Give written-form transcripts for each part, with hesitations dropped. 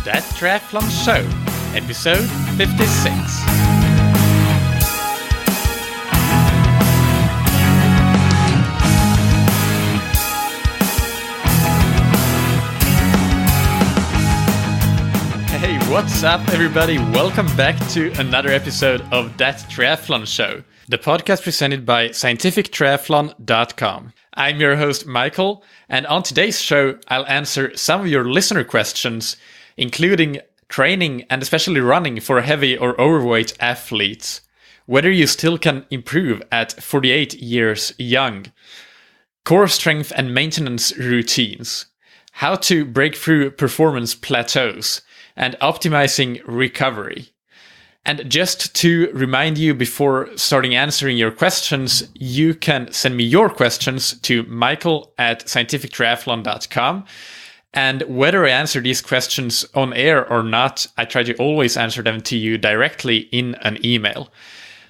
That Triathlon Show, episode 56. Hey, what's up, everybody? Welcome back to another episode of That Triathlon Show, the podcast presented by scientifictriathlon.com. I'm your host, Michael, and on today's show, I'll answer some of your listener questions, including training and especially running for heavy or overweight athletes, whether you still can improve at 48 years young, core strength and maintenance routines, how to break through performance plateaus, and optimizing recovery. And just to remind you before starting answering your questions, you can send me your questions to michael@scientifictriathlon.com. And whether I answer these questions on air or not, I try to always answer them to you directly in an email.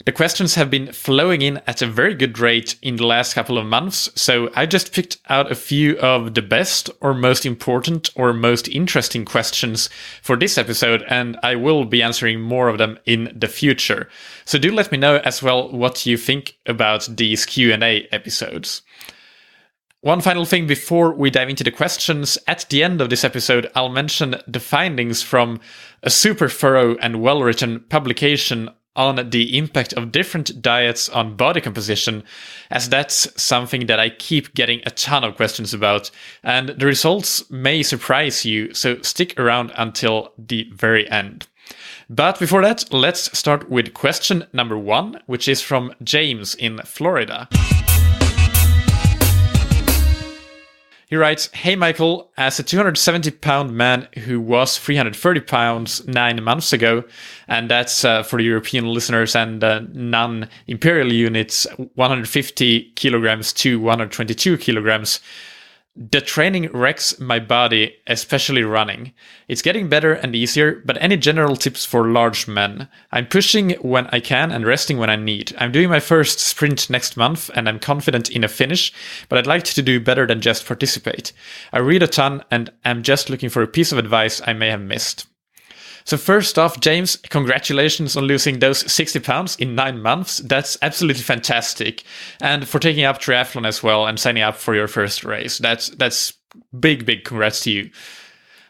The questions have been flowing in at a very good rate in the last couple of months, so I just picked out a few of the best or most important or most interesting questions for this episode, and I will be answering more of them in the future. So do let me know as well what you think about these Q&A episodes. One final thing before we dive into the questions, at the end of this episode, I'll mention the findings from a super thorough and well-written publication on the impact of different diets on body composition, as that's something that I keep getting a ton of questions about, and the results may surprise you, so stick around until the very end. But before that, let's start with question number 1, which is from James in Florida. He writes, "Hey Michael, as a 270-pound man who was 330 pounds 9 months ago, and that's for the European listeners and non-imperial units, 150 kilograms to 122 kilograms, the training wrecks my body, especially running. It's getting better and easier, but any general tips for large men? I'm pushing when I can and resting when I need. I'm doing my first sprint next month and I'm confident in a finish, but I'd like to do better than just participate. I read a ton and I'm just looking for a piece of advice I may have missed." So first off, James, congratulations on losing those 60 pounds in 9 months. That's absolutely fantastic. And for taking up triathlon as well and signing up for your first race. That's big congrats to you.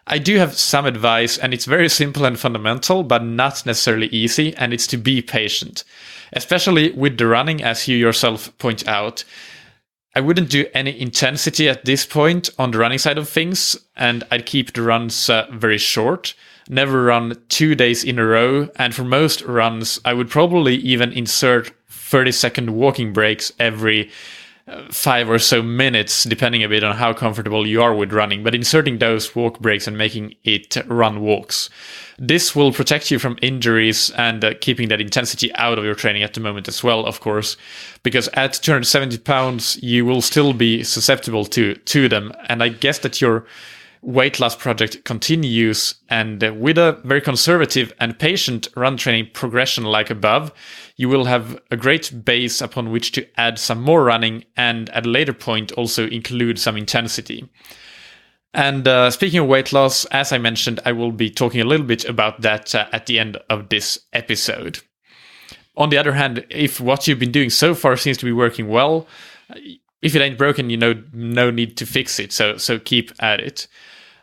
I do have some advice, and it's very simple and fundamental, but not necessarily easy, and it's to be patient. Especially with the running, as you yourself point out. I wouldn't do any intensity at this point on the running side of things, and I'd keep the runs very short. Never run 2 days in a row, and for most runs, I would probably even insert 30-second walking breaks every 5 or so minutes, depending a bit on how comfortable you are with running, but inserting those walk breaks and making it run walks. This will protect you from injuries and keeping that intensity out of your training at the moment as well, of course, because at 270 pounds, you will still be susceptible to them, and I guess that your weight loss project continues, and with a very conservative and patient run training progression like above, you will have a great base upon which to add some more running and at a later point also include some intensity. And speaking of weight loss, as I mentioned, I will be talking a little bit about that at the end of this episode. On the other hand, if what you've been doing so far seems to be working well, if it ain't broken, no need to fix it, so keep at it.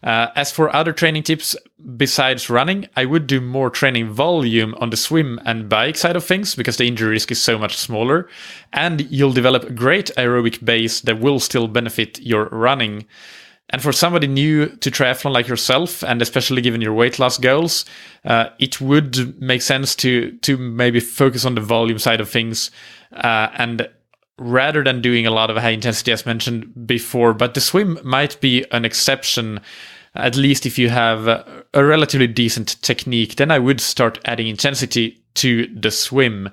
As for other training tips besides running, I would do more training volume on the swim and bike side of things because the injury risk is so much smaller, and you'll develop a great aerobic base that will still benefit your running. And for somebody new to triathlon like yourself, and especially given your weight loss goals, it would make sense to maybe focus on the volume side of things, and rather than doing a lot of high intensity as mentioned before. But the swim might be an exception, at least if you have a relatively decent technique. Then I would start adding intensity to the swim.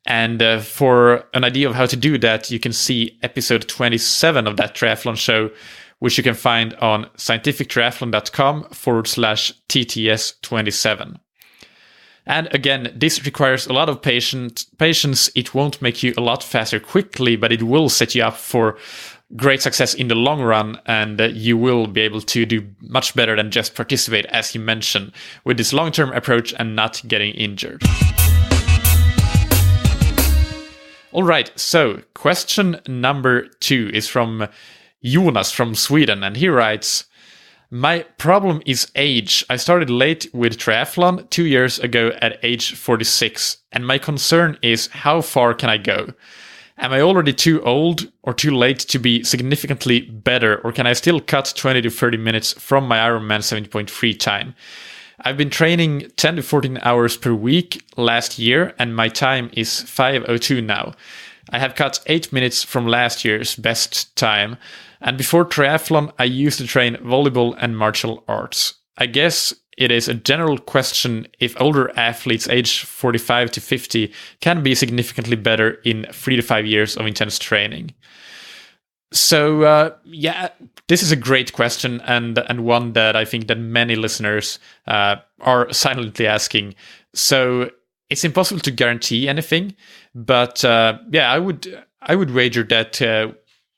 And for an idea of how to do that, you can see episode 27 of That Triathlon Show, which you can find on scientifictriathlon.com/TTS27. And again, this requires a lot of patience. It won't make you a lot faster quickly, but it will set you up for great success in the long run, and you will be able to do much better than just participate, as you mentioned, with this long-term approach and not getting injured. All right, so question number 2 is from Jonas from Sweden, and he writes, my problem is age. I started late with triathlon 2 years ago at age 46, and my concern is how far can I go? Am I already too old or too late to be significantly better, or can I still cut 20 to 30 minutes from my Ironman 70.3 time? I've been training 10 to 14 hours per week last year, and my time is 5:02 now. I have cut 8 minutes from last year's best time, and before triathlon, I used to train volleyball and martial arts. I guess it is a general question if older athletes aged 45 to 50 can be significantly better in 3 to 5 years of intense training. So, this is a great question, and one that I think that many listeners are silently asking. So it's impossible to guarantee anything, but I would wager that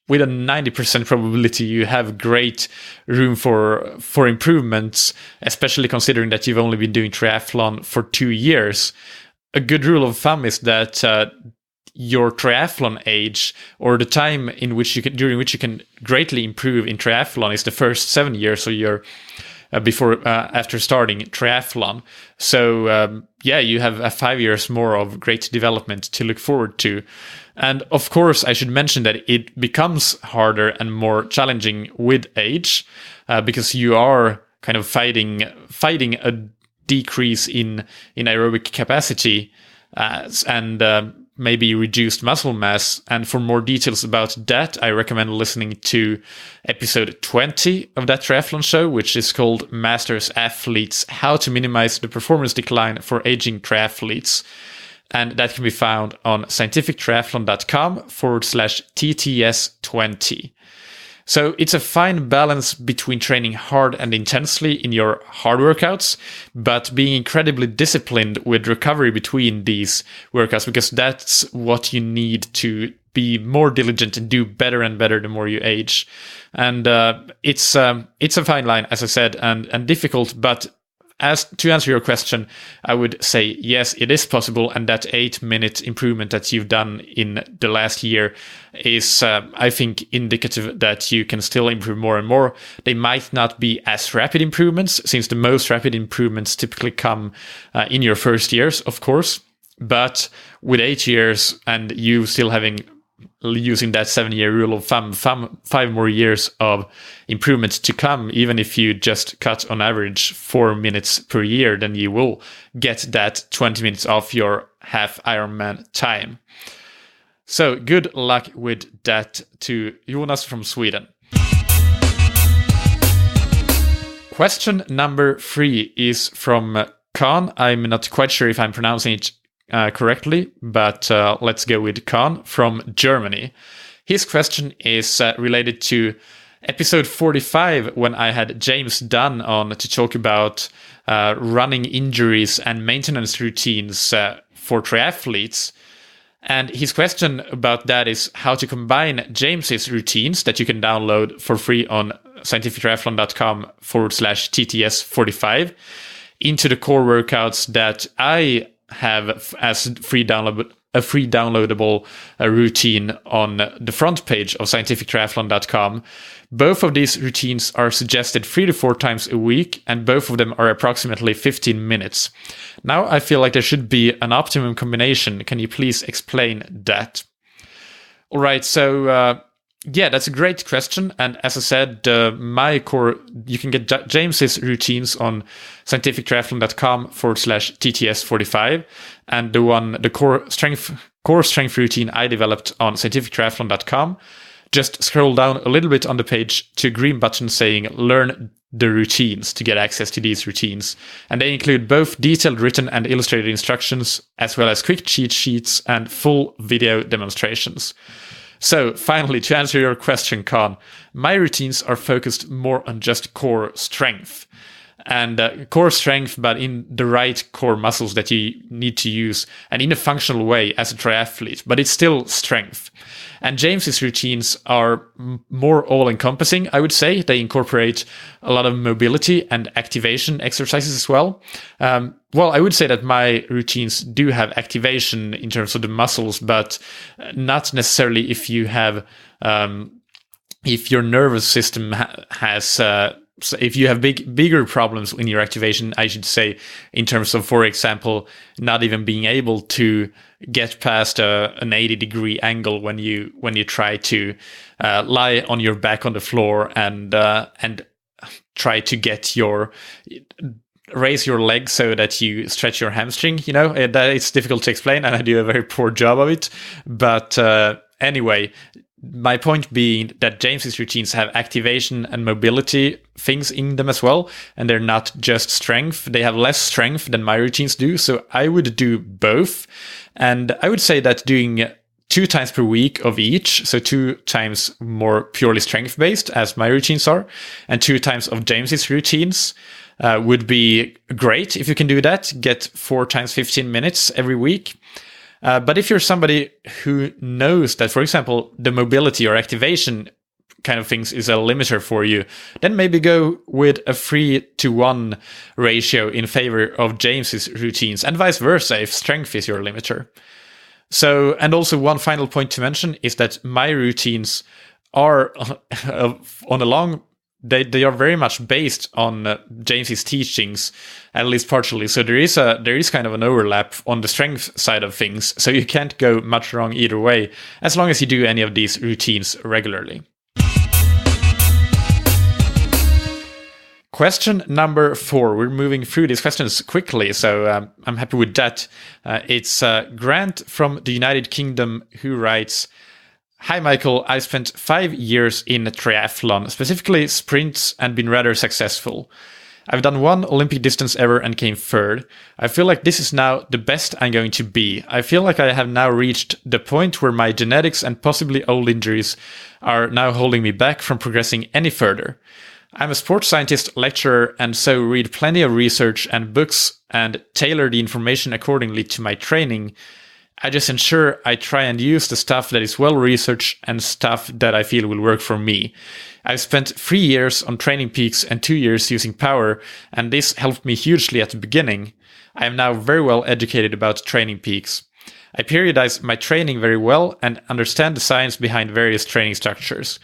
with a 90% probability you have great room for improvements, especially considering that you've only been doing triathlon for 2 years. A good rule of thumb is that your triathlon age, or the time during which you can greatly improve in triathlon, is the first 7 years of your after starting triathlon. So you have 5 years more of great development to look forward to. And of course, I should mention that it becomes harder and more challenging with age, because you are kind of fighting a decrease in aerobic capacity and maybe reduced muscle mass. And for more details about that, I recommend listening to episode 20 of that triathlon show, which is called Masters Athletes: How to Minimize the Performance Decline for Aging Triathletes. And that can be found on scientifictriathlon.com/TTS20. So it's a fine balance between training hard and intensely in your hard workouts, but being incredibly disciplined with recovery between these workouts, because that's what you need to be more diligent and do better and better the more you age. And it's a fine line, as I said, and difficult, but to answer your question, I would say yes, it is possible, and that 8-minute improvement that you've done in the last year is, I think, indicative that you can still improve more and more. They might not be as rapid improvements, since the most rapid improvements typically come in your first years, of course. But with 8 years and you still using that 7-year rule of thumb, 5 more years of improvements to come, even if you just cut on average 4 minutes per year, then you will get that 20 minutes off your half Ironman time. So good luck with that to Jonas from Sweden. Question number 3 is from Khan. I'm not quite sure if I'm pronouncing it correctly, but let's go with Khan from Germany. His question is related to episode 45, when I had James Dunn on to talk about running injuries and maintenance routines for triathletes. And his question about that is how to combine James's routines that you can download for free on scientifictriathlon.com/TTS 45 into the core workouts that I have as a free downloadable routine on the front page of scientifictriathlon.com. Both of these routines are suggested 3 to 4 times a week, and both of them are approximately 15 minutes. Now I feel like there should be an optimum combination. Can you please explain that? All right, so that's a great question. And as I said, you can get James's routines on scientifictriathlon.com/TTS 45. And the core strength routine I developed on scientifictriathlon.com. Just scroll down a little bit on the page to a green button saying learn the routines to get access to these routines. And they include both detailed written and illustrated instructions, as well as quick cheat sheets and full video demonstrations. So finally, to answer your question, Khan, my routines are focused more on just core strength. and core strength, but in the right core muscles that you need to use and in a functional way as a triathlete, but it's still strength. And James's routines are more all-encompassing, I would say. They incorporate a lot of mobility and activation exercises as well. Well, I would say that my routines do have activation in terms of the muscles, but not necessarily if you have, if your nervous system has, so if you have bigger problems in your activation, I should say, in terms of, for example, not even being able to get past an 80-degree angle when you try to lie on your back on the floor and try to raise your leg so that you stretch your hamstring. That it's difficult to explain, and I do a very poor job of it. But anyway, my point being that James's routines have activation and mobility things in them as well, and they're not just strength. They have less strength than my routines do, so I would do both. And I would say that doing 2 times per week of each, so 2 times more purely strength-based, as my routines are, and 2 times of James's routines would be great if you can do that. Get 4 times 15 minutes every week. But if you're somebody who knows that, for example, the mobility or activation kind of things is a limiter for you, then maybe go with a 3-to-1 ratio in favor of James's routines, and vice versa if strength is your limiter. So, and also one final point to mention is that my routines are on a long. They are very much based on James's teachings, at least partially. So there is kind of an overlap on the strength side of things. So you can't go much wrong either way, as long as you do any of these routines regularly. Question number 4. We're moving through these questions quickly, so I'm happy with that. It's Grant from the United Kingdom who writes, "Hi Michael, I spent 5 years in triathlon, specifically sprints, and been rather successful. I've done 1 Olympic distance ever and came 3rd. I feel like this is now the best I'm going to be. I feel like I have now reached the point where my genetics and possibly old injuries are now holding me back from progressing any further. I'm a sports scientist lecturer and so read plenty of research and books and tailor the information accordingly to my training. I just ensure I try and use the stuff that is well researched and stuff that I feel will work for me. I've spent 3 years on Training Peaks and 2 years using Power, and this helped me hugely at the beginning. I am now very well educated about Training Peaks. I periodize my training very well and understand the science behind various training structures.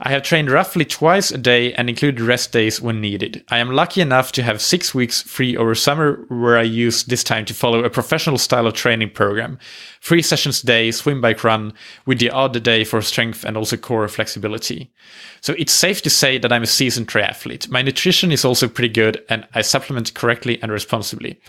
I have trained roughly twice a day and included rest days when needed. I am lucky enough to have 6 weeks free over summer where I use this time to follow a professional style of training program. 3 sessions a day, swim, bike, run, with the odd day for strength and also core flexibility. So it's safe to say that I'm a seasoned triathlete. My nutrition is also pretty good and I supplement correctly and responsibly.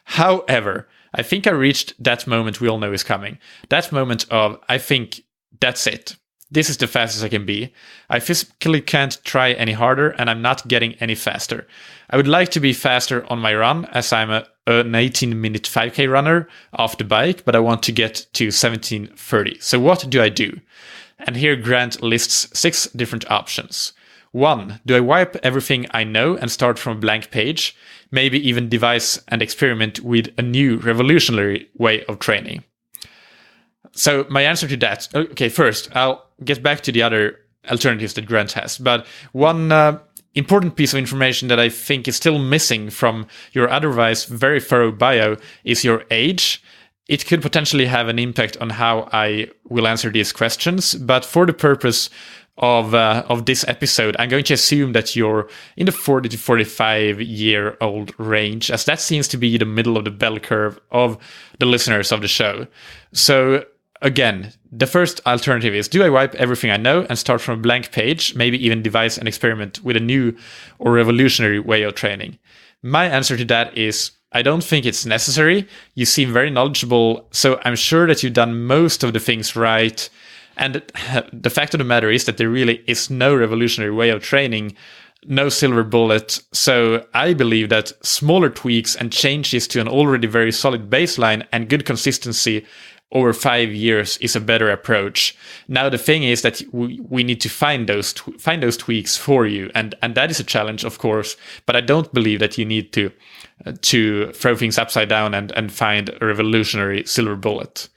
However, I think I reached that moment we all know is coming. That moment of, I think, that's it. This is the fastest I can be. I physically can't try any harder and I'm not getting any faster. I would like to be faster on my run as I'm an 18-minute 5K runner off the bike, but I want to get to 17:30. So what do I do? And here Grant lists 6 different options. 1. Do I wipe everything I know and start from a blank page? Maybe even devise and experiment with a new revolutionary way of training. So my answer to that, okay, first, I'll get back to the other alternatives that Grant has. But one important piece of information that I think is still missing from your otherwise very thorough bio is your age. It could potentially have an impact on how I will answer these questions. But for the purpose of this episode, I'm going to assume that you're in the 40 to 45-year-old range, as that seems to be the middle of the bell curve of the listeners of the show. So again, the first alternative is, do I wipe everything I know and start from a blank page, maybe even devise an experiment with a new or revolutionary way of training? My answer to that is, I don't think it's necessary. You seem very knowledgeable, so I'm sure that you've done most of the things right. And the fact of the matter is that there really is no revolutionary way of training, no silver bullet. So I believe that smaller tweaks and changes to an already very solid baseline and good consistency over 5 years is a better approach. Now the thing is that we need to find those tweaks for you, and that is a challenge, of course. But I don't believe that you need to throw things upside down and find a revolutionary silver bullet.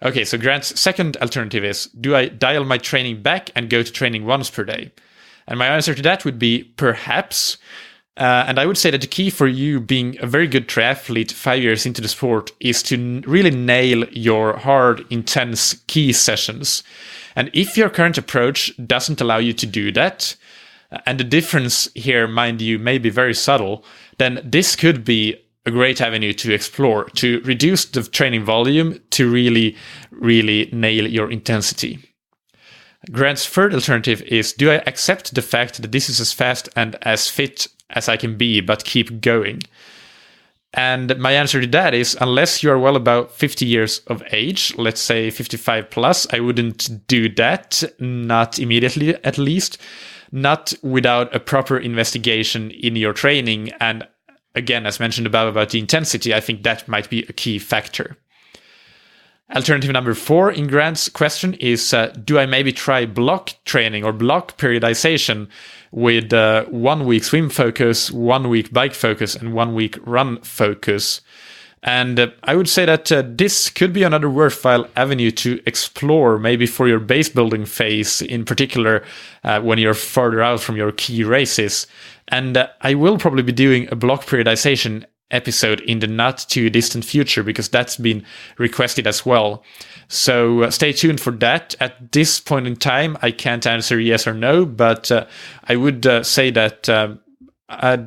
Okay, so Grant's second alternative is, do I dial my training back and go to training once per day? And my answer to that would be perhaps. And I would say that the key for you being a very good triathlete 5 years into the sport is to really nail your hard, intense key sessions. And if your current approach doesn't allow you to do that, and the difference here, mind you, may be very subtle, then this could be a great avenue to explore, to reduce the training volume, to really, really nail your intensity. Grant's third alternative is, do I accept the fact that this is as fast and as fit as I can be, but keep going? And my answer to that is, unless you are well about 50 years of age, let's say 55 plus, I wouldn't do that, not immediately at least, not without a proper investigation in your training. And again, as mentioned above about the intensity, I think that might be a key factor. Alternative number 4 in Grant's question is, do I maybe try block training or block periodization with 1 week swim focus, 1 week bike focus, and 1 week run focus? And I would say that this could be another worthwhile avenue to explore, maybe for your base building phase, in particular when you're farther out from your key races. And I will probably be doing a block periodization episode in the not too distant future, because that's been requested as well. So stay tuned for that. At this point in time, I can't answer yes or no, but I would say that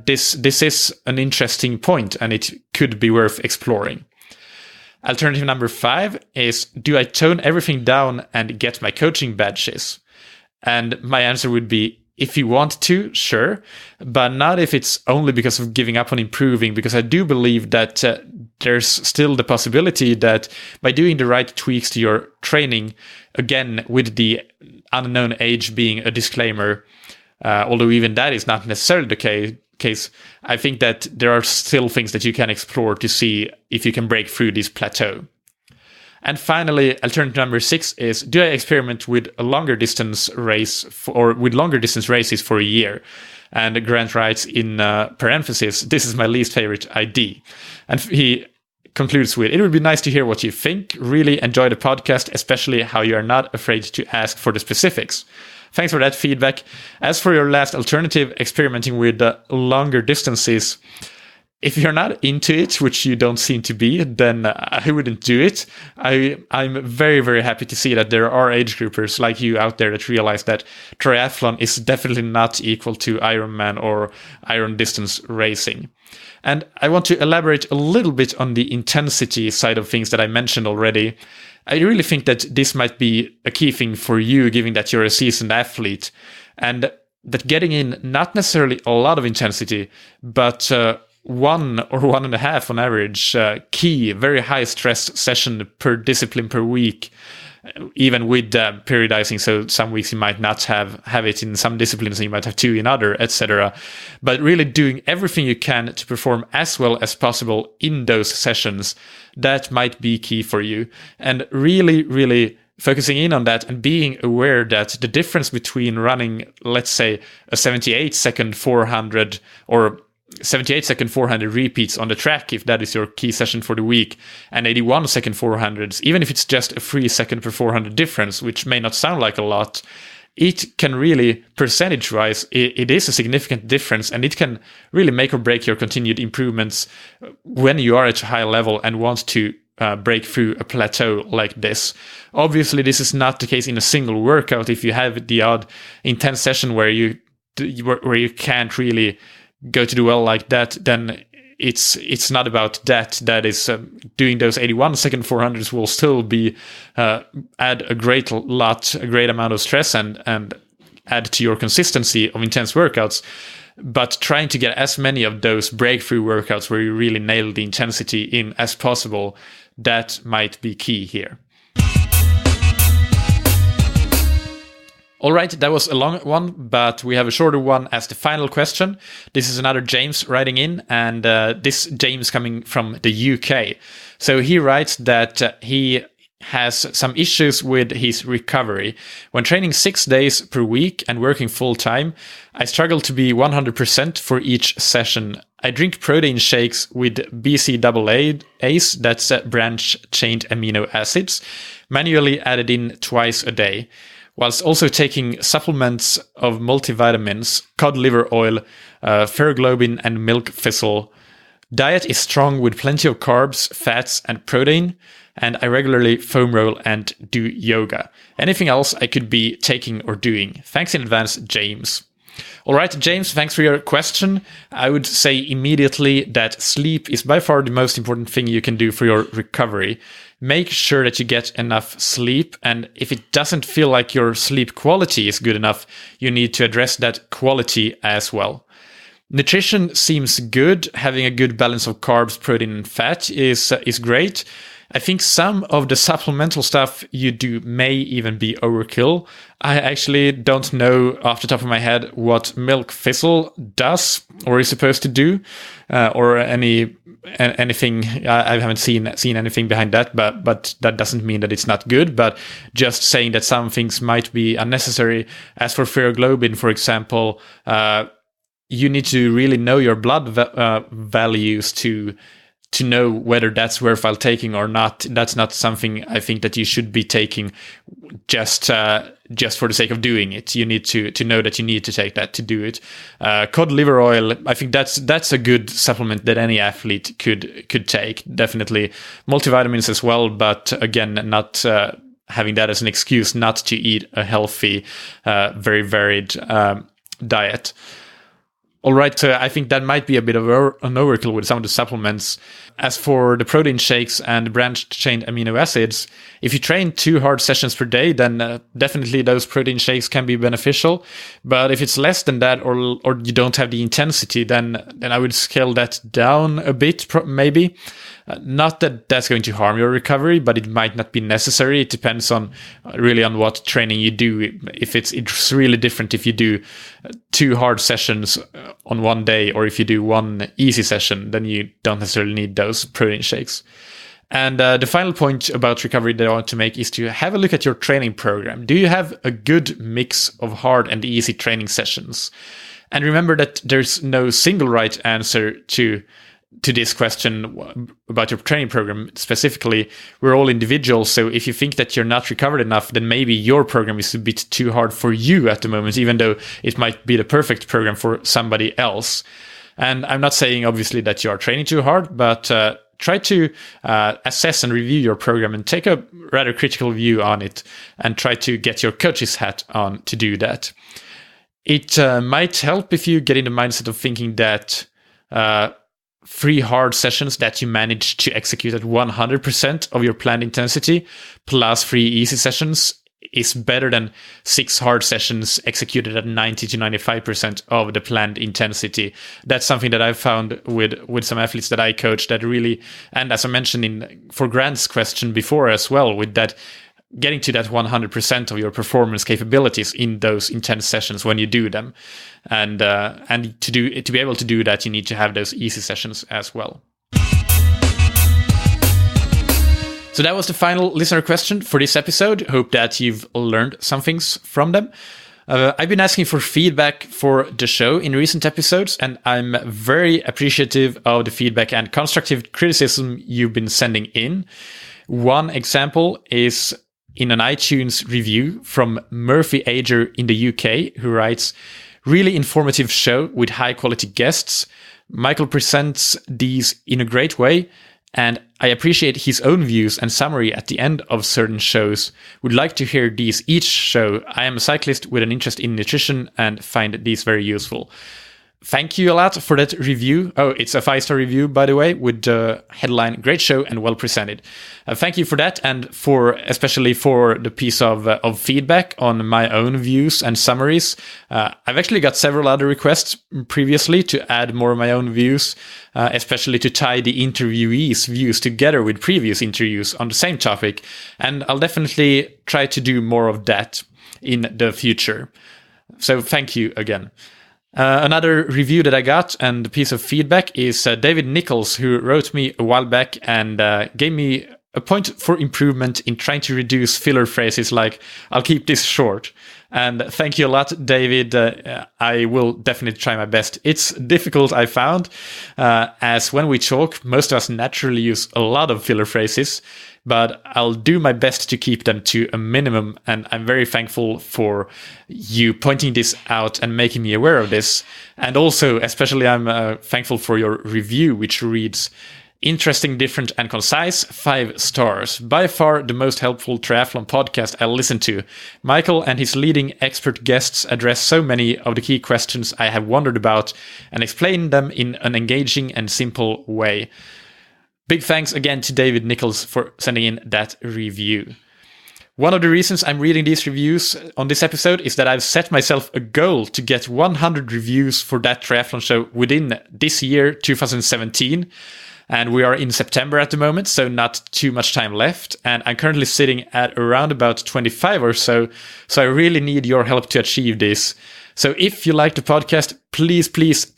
this is an interesting point and it could be worth exploring. Alternative number 5 is, do I tone everything down and get my coaching badges? And my answer would be, if you want to, sure, but not if it's only because of giving up on improving, because I do believe that there's still the possibility that by doing the right tweaks to your training, again, with the unknown age being a disclaimer, although even that is not necessarily the case, I think that there are still things that you can explore to see if you can break through this plateau. And finally, alternative number 6 is, do I experiment with a longer distance race with longer distance races for a year? And Grant writes in parentheses, this is my least favorite idea. And he concludes with, it would be nice to hear what you think. Really enjoy the podcast, especially how you are not afraid to ask for the specifics. Thanks for that feedback. As for your last alternative, experimenting with longer distances, if you're not into it, which you don't seem to be, then I wouldn't do it. I'm very, very happy to see that there are age groupers like you out there that realize that triathlon is definitely not equal to Ironman or Iron distance racing. And I want to elaborate a little bit on the intensity side of things that I mentioned already. I really think that this might be a key thing for you, given that you're a seasoned athlete, and that getting in not necessarily a lot of intensity, but 1 or 1.5 on average key, very high stress session per discipline per week, even with periodizing. So some weeks you might not have it in some disciplines, and you might have 2 in other, etc. But really doing everything you can to perform as well as possible in those sessions, that might be key for you. And really, really focusing in on that and being aware that the difference between running, let's say, a 78-second 400 or 78-second 400 repeats on the track, if that is your key session for the week, and 81-second 400s, even if it's just a 3-second per 400 difference, which may not sound like a lot, it can really, percentage-wise, it is a significant difference, and it can really make or break your continued improvements when you are at a high level and want to break through a plateau like this. Obviously, this is not the case in a single workout. If you have the odd intense session where you can't really go to the well like that, then it's not about that. That is doing those 81-second 400s will still be add a great amount of stress and add to your consistency of intense workouts. But trying to get as many of those breakthrough workouts where you really nail the intensity in as possible, that might be key here. All right, that was a long one, but we have a shorter one as the final question. This is another James writing in, and this James coming from the UK. So he writes that he has some issues with his recovery. When training 6 days per week and working full time, I struggle to be 100% for each session. I drink protein shakes with BCAAs, that's branch-chain amino acids, manually added in twice a day, whilst also taking supplements of multivitamins, cod liver oil, ferroglobin, and milk thistle. Diet is strong with plenty of carbs, fats, and protein, and I regularly foam roll and do yoga. Anything else I could be taking or doing? Thanks in advance, James. All right, James, thanks for your question. I would say immediately that sleep is by far the most important thing you can do for your recovery. Make sure that you get enough sleep, and if it doesn't feel like your sleep quality is good enough, you need to address that quality as well. Nutrition seems good. Having a good balance of carbs, protein, and fat is great. I think some of the supplemental stuff you do may even be overkill. I actually don't know off the top of my head what milk thistle does or is supposed to do, or anything. I haven't seen anything behind that, but that doesn't mean that it's not good. But just saying that some things might be unnecessary. As for ferroglobin, for example, you need to really know your blood values to know whether that's worthwhile taking or not. That's not something I think that you should be taking just for the sake of doing it. You need to know that you need to take that to do it. Cod liver oil, I think that's a good supplement that any athlete could take. Definitely multivitamins as well, but again, not having that as an excuse not to eat a healthy, very varied diet. All right, I think that might be a bit of an overkill with some of the supplements. As for the protein shakes and branched-chain amino acids, if you train 2 hard sessions per day, then definitely those protein shakes can be beneficial. But if it's less than that, or you don't have the intensity, then I would scale that down a bit, maybe. Not that that's going to harm your recovery, but it might not be necessary. It depends on what training you do. If it's really different if you do 2 hard sessions on one day, or if you do 1 easy session, then you don't necessarily need those protein shakes. And the final point about recovery that I want to make is to have a look at your training program. Do you have a good mix of hard and easy training sessions? And remember that there's no single right answer to this question about your training program specifically. We're all individuals, so if you think that you're not recovered enough, then maybe your program is a bit too hard for you at the moment, even though it might be the perfect program for somebody else. And I'm not saying, obviously, that you are training too hard, but try to assess and review your program and take a rather critical view on it, and try to get your coach's hat on to do that. It might help if you get in the mindset of thinking that 3 hard sessions that you manage to execute at 100% of your planned intensity plus 3 easy sessions is better than 6 hard sessions executed at 90 to 95% of the planned intensity. That's something that I've found with some athletes that I coach that really, and as I mentioned for Grant's question before as well, with that getting to that 100% of your performance capabilities in those intense sessions when you do them. And to be able to do that, you need to have those easy sessions as well. So that was the final listener question for this episode. Hope that you've learned some things from them. I've been asking for feedback for the show in recent episodes, and I'm very appreciative of the feedback and constructive criticism you've been sending in. One example is in an iTunes review from Murphy Ager in the UK, who writes, "Really informative show with high quality guests. Michael presents these in a great way, and I appreciate his own views and summary at the end of certain shows. Would like to hear these each show. I am a cyclist with an interest in nutrition and find these very useful." Thank you a lot for that review. Oh, it's a 5-star review, by the way, with the headline, "Great show and well presented." Thank you for that, and especially for the piece of feedback on my own views and summaries. I've actually got several other requests previously to add more of my own views, especially to tie the interviewees' views together with previous interviews on the same topic, and I'll definitely try to do more of that in the future. So thank you again. Another review that I got and a piece of feedback is David Nichols, who wrote me a while back and gave me a point for improvement in trying to reduce filler phrases like, I'll keep this short. And thank you a lot, David. I will definitely try my best. It's difficult, I found, as when we talk, most of us naturally use a lot of filler phrases, but I'll do my best to keep them to a minimum. And I'm very thankful for you pointing this out and making me aware of this. And also, especially, I'm thankful for your review, which reads, interesting, different, and concise, 5 stars. By far the most helpful triathlon podcast I listen to. Michael and his leading expert guests address so many of the key questions I have wondered about and explain them in an engaging and simple way. Big thanks again to David Nichols for sending in that review. One of the reasons I'm reading these reviews on this episode is that I've set myself a goal to get 100 reviews for that triathlon show within this year, 2017. And we are in September at the moment, so not too much time left. And I'm currently sitting at around about 25 or so. So I really need your help to achieve this. So if you like the podcast, please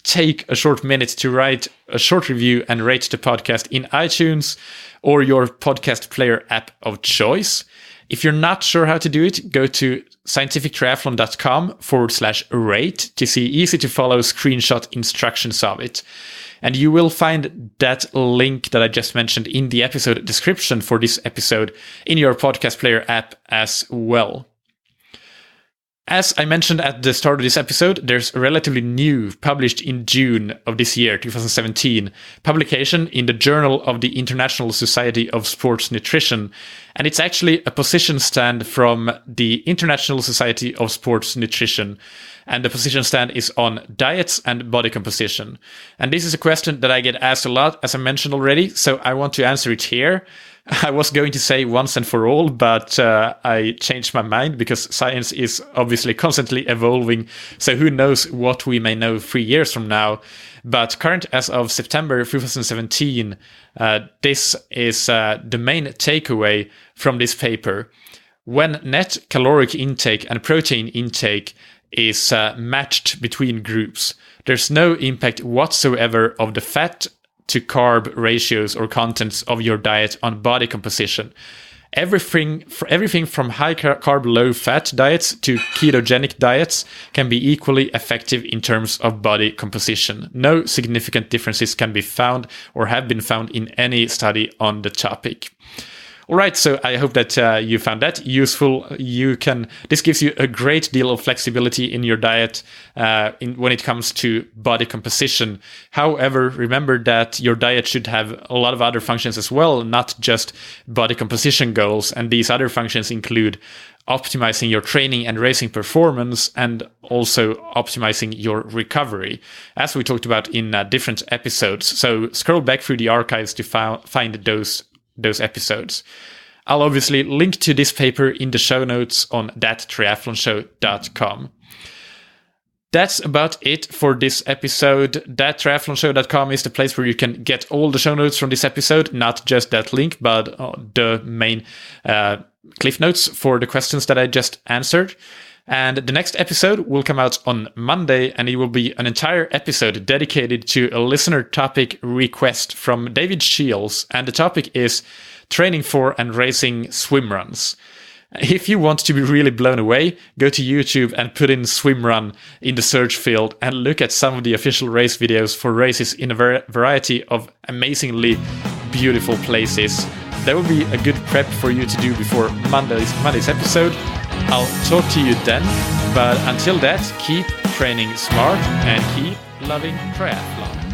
take a short minute to write a short review and rate the podcast in iTunes or your podcast player app of choice. If you're not sure how to do it, go to scientifictriathlon.com/rate to see easy to follow screenshot instructions of it. And you will find that link that I just mentioned in the episode description for this episode in your podcast player app as well. As I mentioned at the start of this episode, there's a relatively new, published in June of this year, 2017, publication in the Journal of the International Society of Sports Nutrition. And it's actually a position stand from the International Society of Sports Nutrition. And the position stand is on diets and body composition. And this is a question that I get asked a lot, as I mentioned already, so I want to answer it here. I was going to say once and for all, but I changed my mind because science is obviously constantly evolving. So who knows what we may know 3 years from now. But current as of September 2017, this is the main takeaway from this paper. When net caloric intake and protein intake is matched between groups, there's no impact whatsoever of the fat to carb ratios or contents of your diet on body composition. Everything from high carb, low fat diets to ketogenic diets can be equally effective in terms of body composition. No significant differences can be found or have been found in any study on the topic. All right, so I hope that you found that useful. This gives you a great deal of flexibility in your diet when it comes to body composition. However, remember that your diet should have a lot of other functions as well, not just body composition goals. And these other functions include optimizing your training and racing performance and also optimizing your recovery, as we talked about in different episodes. So scroll back through the archives to find those episodes. I'll obviously link to this paper in the show notes on thattriathlonshow.com. That's about it for this episode. Thattriathlonshow.com is the place where you can get all the show notes from this episode, not just that link, but the main cliff notes for the questions that I just answered. And the next episode will come out on Monday, and it will be an entire episode dedicated to a listener topic request from David Shields. And the topic is training for and racing swim runs. If you want to be really blown away, go to YouTube and put in swim run in the search field and look at some of the official race videos for races in a variety of amazingly beautiful places. That will be a good prep for you to do before Monday's episode. I'll talk to you then, but until that, keep training smart and keep loving triathlon.